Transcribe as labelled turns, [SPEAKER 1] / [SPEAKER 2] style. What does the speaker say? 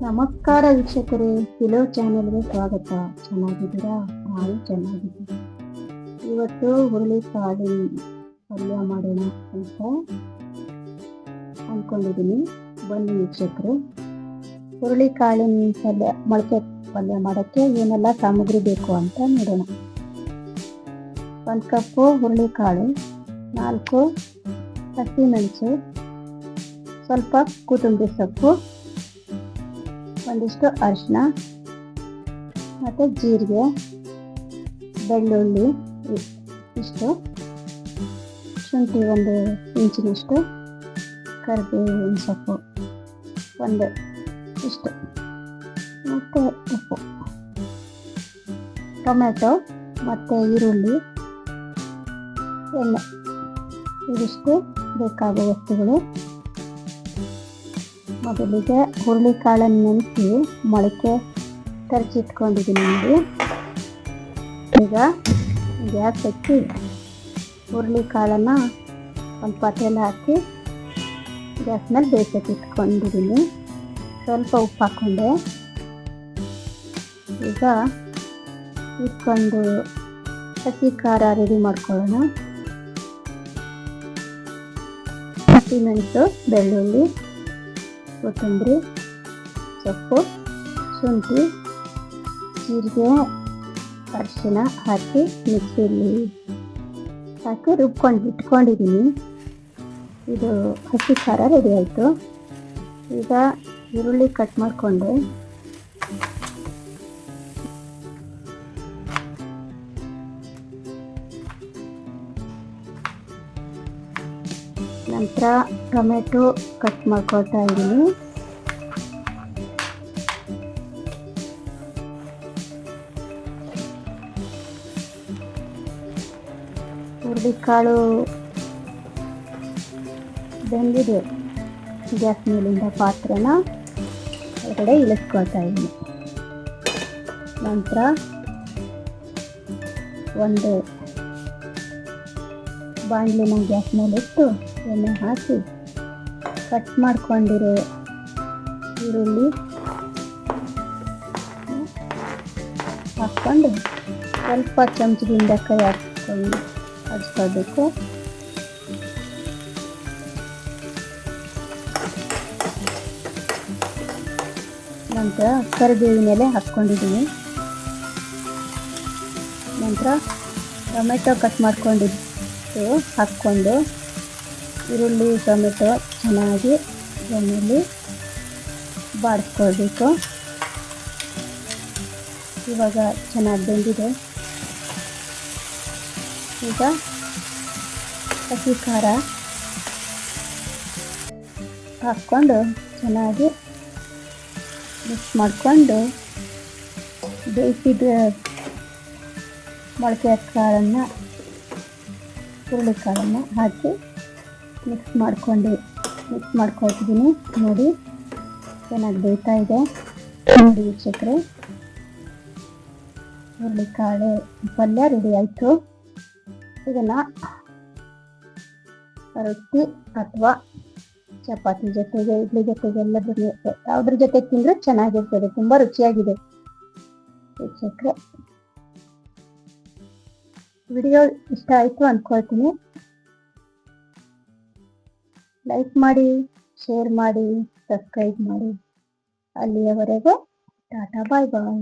[SPEAKER 1] ನಮಸ್ಕಾರ ವೀಕ್ಷಕರೇ, ಕಿಲೋ ಚಾನೆಲ್ಗೆ ಸ್ವಾಗತ. ಚೆನ್ನಾಗಿದ್ದೀರಾ? ನಾವು ಚೆನ್ನಾಗಿದ್ದೀವಿ. ಇವತ್ತು ಹುರುಳಿಕಾಳು ಪಲ್ಯ ಮಾಡೋಣ ಅಂತ ಅಂದ್ಕೊಂಡಿದ್ದೀನಿ. ಬನ್ನಿ ವೀಕ್ಷಕರೇ, ಹುರುಳಿಕಾಳಿನ ಮೊಳಕೆ ಪಲ್ಯ ಮಾಡೋಕ್ಕೆ ಏನೆಲ್ಲ ಸಾಮಗ್ರಿ ಬೇಕು ಅಂತ ನೋಡೋಣ. 1 ಕಪ್ಪು ಹುರುಳಿಕಾಳು, 4 ಹಸಿಮೆಣಸು, ಸ್ವಲ್ಪ ಕೊತ್ತಂಬರಿ ಸೊಪ್ಪು, ಒಂದಿಷ್ಟು ಅರಿಶಿನ ಮತ್ತು ಜೀರಿಗೆ, ಬೆಳ್ಳುಳ್ಳಿ ಇಷ್ಟು, ಶುಂಠಿ 1 ಇಂಚಿನಷ್ಟು, ಕರಿಬೇವಿನ ಸೊಪ್ಪು ಇಷ್ಟು, ಮತ್ತು ಉಪ್ಪು, ಟೊಮೆಟೊ ಮತ್ತು ಈರುಳ್ಳಿ, ಎಣ್ಣೆ, ಇದಿಷ್ಟು ಬೇಕಾದ ವಸ್ತುಗಳು. ಮೊದಲಿಗೆ ಹುರುಳಿಕಾಳನ್ನು ನೆನೆಸಿ ಮೊಳಕೆ ತರಿಸಿಟ್ಕೊಂಡಿದ್ದೀನಿ ನೋಡಿ. ಈಗ ಗ್ಯಾಸ್ ಹಚ್ಚಿ ಹುರುಳಿಕಾಳನ್ನು ಒಂದು ಪಾತ್ರೆಯಲ್ಲಿ ಹಾಕಿ ಗ್ಯಾಸ್ ಮೇಲೆ ಬೇಯಿಸಕ್ಕೆ ಇಟ್ಕೊಂಡಿದ್ದೀನಿ. ಸ್ವಲ್ಪ ಉಪ್ಪು ಹಾಕ್ಕೊಂಡೆ. ಈಗ ಇಟ್ಕೊಂಡು ಹಸಿ ಖಾರ ರೆಡಿ ಮಾಡ್ಕೊಳ್ಳೋಣ. ಹಸಿಮೆಣಸು, ಬೆಳ್ಳುಳ್ಳಿ, ಕೊತ್ತಂಬರಿ ಸೊಪ್ಪು, ಶುಂಠಿ, ಜೀರಿಗೆ, ಅರಿಶಿನ ಹಾಕಿ ಮಿಕ್ಸಿಯಲ್ಲಿ ಹಾಕಿ ರುಬ್ಕೊಂಡು ಇಟ್ಕೊಂಡಿದ್ದೀನಿ. ಇದು ಹಸಿ ಖಾರ ರೆಡಿ ಆಯಿತು. ಈಗ ಈರುಳ್ಳಿ ಕಟ್ ಮಾಡಿಕೊಂಡೆ. ನಂತರ ಟೊಮೆಟೊ ಕಟ್ ಮಾಡ್ಕೊಳ್ತಾ ಇದ್ದೀನಿ. ಹುರುಳಿಕಾಳು ಬೆಂದಿದೆ. ಗ್ಯಾಸ್ ಮೇಲಿಂದ ಪಾತ್ರೆನ ಹೊರಗಡೆ ಇಳಿಸ್ಕೊಳ್ತಾ ಇದ್ದೀನಿ. ನಂತರ ಒಂದು ಬಾಣಲಿನ ಗ್ಯಾಸ್ ಮೇಲೆ ಇಟ್ಟು ಎಣ್ಣೆ ಹಾಕಿ ಕಟ್ ಮಾಡ್ಕೊಂಡಿರೋ ಈರುಳ್ಳಿ ಹಾಕ್ಕೊಂಡು ಸ್ವಲ್ಪ ಚಮಚದಿಂದ ಕೈ ಹಾಕ್ಕೊಂಡು ಹಚ್ಕೊಳ್ಬೇಕು. ನಂತರ ಕರಿಬೇವಿನ ಎಲೆ ಹಾಕ್ಕೊಂಡಿದ್ದೀನಿ. ನಂತರ ಟೊಮೆಟೊ ಕಟ್ ಮಾಡ್ಕೊಂಡಿದ್ದು ಹಾಕ್ಕೊಂಡು ಈರುಳ್ಳಿ ಟೊಮೆಟೊ ಚೆನ್ನಾಗಿ ಎಣ್ಣೆಯಲ್ಲಿ ಬಾಡಿಸ್ಕೊಳ್ಬೇಕು. ಇವಾಗ ಚೆನ್ನಾಗಿ ಬೆಂದಿದೆ. ಈಗ ಹಸಿ ಖಾರ ಹಾಕ್ಕೊಂಡು ಚೆನ್ನಾಗಿ ಮಿಕ್ಸ್ ಮಾಡಿಕೊಂಡು ಬೇಯಿಸಿದ ಮೊಳಕೆ ಕಾಳನ್ನು ಹುರುಳಿಕಾಳನ್ನು ಹಾಕಿ ಮಿಕ್ಸ್ ಮಾಡ್ಕೊಳ್ತಿದ್ದೀನಿ. ನೋಡಿ, ಚೆನ್ನಾಗಿ ಬೇಯ್ತಾ ಇದೆ. ನೋಡಿ ವೀಕ್ಷಕರೇ, ಹುರುಳಿಕಾಳು ಪಲ್ಯ ರೆಡಿ ಆಯಿತು. ಇದನ್ನು ರೊಟ್ಟಿ ಅಥವಾ ಚಪಾತಿ ಜೊತೆಗೆ, ಇಡ್ಲಿ ಜೊತೆಗೆ, ಯಾವುದ್ರ ಜೊತೆ ತಿಂದರೆ ಚೆನ್ನಾಗಿರ್ತದೆ. ತುಂಬ ರುಚಿಯಾಗಿದೆ ವೀಕ್ಷಕರೇ. ವಿಡಿಯೋ ಇಷ್ಟ ಆಯಿತು ಅಂದ್ಕೊಳ್ತೀನಿ. ಲೈಕ್ ಮಾಡಿ, ಶೇರ್ ಮಾಡಿ, ಸಬ್ಸ್ಕ್ರೈಬ್ ಮಾಡಿ. ಅಲ್ಲಿಯವರೆಗೂ ಟಾಟಾ, ಬಾಯ್ ಬಾಯ್.